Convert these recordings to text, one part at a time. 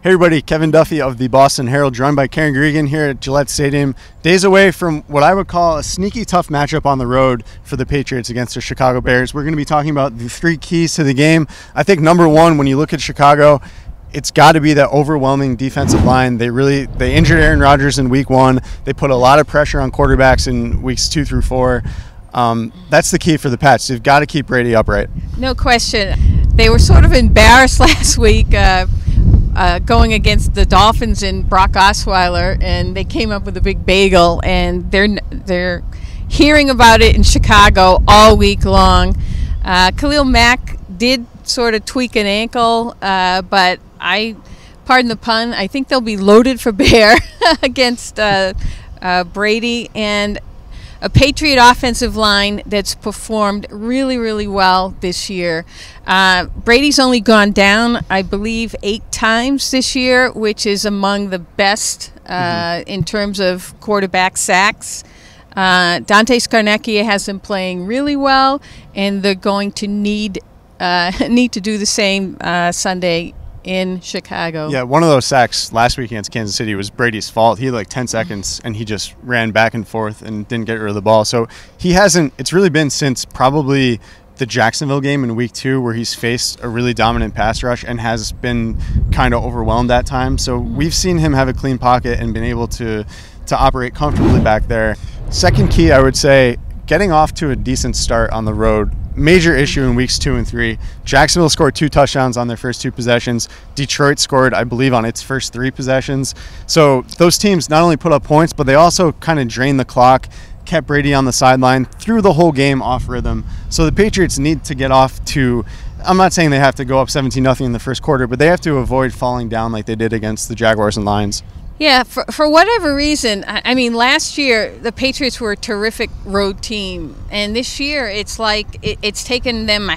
Hey everybody, Kevin Duffy of the Boston Herald, joined by Guregian here at Gillette Stadium. Days away from what I would call a sneaky tough matchup on the road for the Patriots against the Chicago Bears. We're going to be talking about the three keys to the game. I think number one, when you look at Chicago, it's got to be that overwhelming defensive line. They injured Aaron Rodgers in week 1. They put a lot of pressure on quarterbacks in weeks 2 through 4. That's the key for the Pats. They've got to keep Brady upright. No question. They were sort of embarrassed last week going against the Dolphins and Brock Osweiler, and they came up with a big bagel, and they're hearing about it in Chicago all week long. Khalil Mack did sort of tweak an ankle, but pardon the pun, I think they'll be loaded for bear against Brady, and a Patriot offensive line that's performed really, really well this year. Brady's only gone down, I believe, 8 times this year, which is among the best in terms of quarterback sacks. Dante Scarnecchia has been playing really well, and they're going to need to do the same Sunday in Chicago. Yeah, one of those sacks last week against Kansas City was Brady's fault. He had like 10 seconds and he just ran back and forth and didn't get rid of the ball. So it's really been since probably the Jacksonville game in week 2 where he's faced a really dominant pass rush and has been kind of overwhelmed at times. So we've seen him have a clean pocket and been able to operate comfortably back there. Second key, I would say, getting off to a decent start on the road. Major issue in weeks 2 and 3. Jacksonville scored 2 touchdowns on their first 2 possessions. Detroit scored, I believe, on its first 3 possessions. So those teams not only put up points, but they also kind of drained the clock, kept Brady on the sideline through the whole game off rhythm. So the Patriots need to get off to, I'm not saying they have to go up 17-0 in the first quarter, but they have to avoid falling down like they did against the Jaguars and Lions. Yeah, for whatever reason, I mean, last year the Patriots were a terrific road team, and this year it's like it's taken them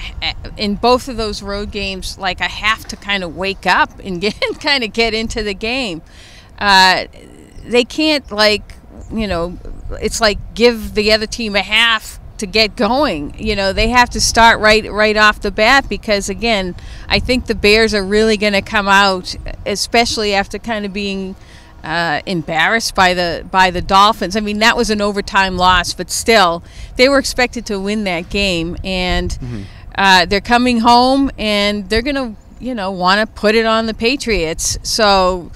in both of those road games like a half to kind of wake up and get into the game. They can't, it's like give the other team a half to get going. They have to start right off the bat, because again, I think the Bears are really going to come out, especially after kind of being embarrassed by the Dolphins. I mean, that was an overtime loss, but still, they were expected to win that game, and they're coming home, and they're gonna, want to put it on the Patriots. So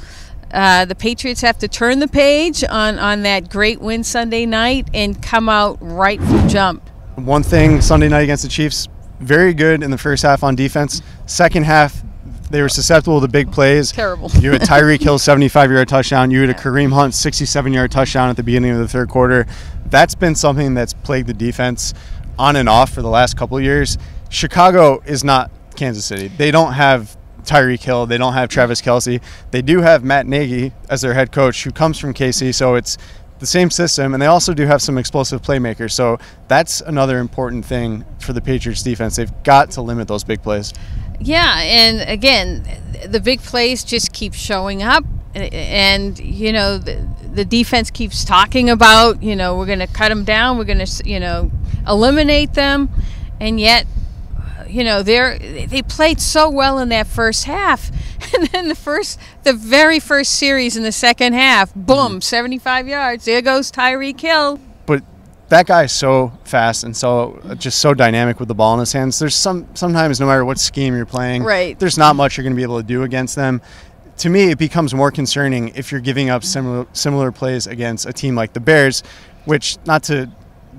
the Patriots have to turn the page on that great win Sunday night and come out right from jump. One thing Sunday night against the Chiefs, very good in the first half on defense. Second half, they were susceptible to big plays. Terrible. You had Tyreek Hill's 75-yard touchdown. You had a Kareem Hunt 67-yard touchdown at the beginning of the third quarter. That's been something that's plagued the defense on and off for the last couple of years. Chicago is not Kansas City. They don't have Tyreek Hill. They don't have Travis Kelce. They do have Matt Nagy as their head coach, who comes from KC, so it's the same system, and they also do have some explosive playmakers. So that's another important thing for the Patriots defense. They've got to limit those big plays. Yeah, and again, the big plays just keep showing up, and the defense keeps talking about, we're going to cut them down, we're going to eliminate them, and yet they played so well in that first half, and then the very first series in the second half, boom, 75 yards, there goes Tyreek Hill. But that guy's so fast and so dynamic with the ball in his hands. There's sometimes, no matter what scheme you're playing, right, there's not much you're going to be able to do against them. To me, it becomes more concerning if you're giving up similar plays against a team like the Bears, which, not to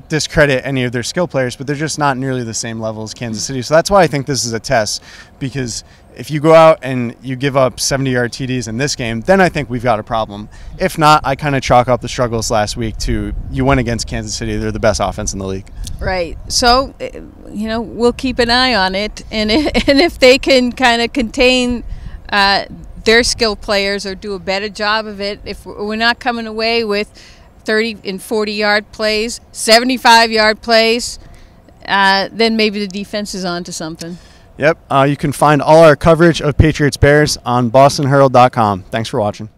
discredit any of their skill players, but they're just not nearly the same level as Kansas City. So that's why I think this is a test, because if you go out and you give up 70-yard TDs in this game, then I think we've got a problem. If not, I kind of chalk up the struggles last week to, you went against Kansas City. They're the best offense in the league. Right. So, we'll keep an eye on it, and if they can kind of contain their skill players or do a better job of it, if we're not coming away with 30 and 40-yard plays, 75-yard plays, then maybe the defense is on to something. Yep. You can find all our coverage of Patriots Bears on bostonherald.com. Thanks for watching.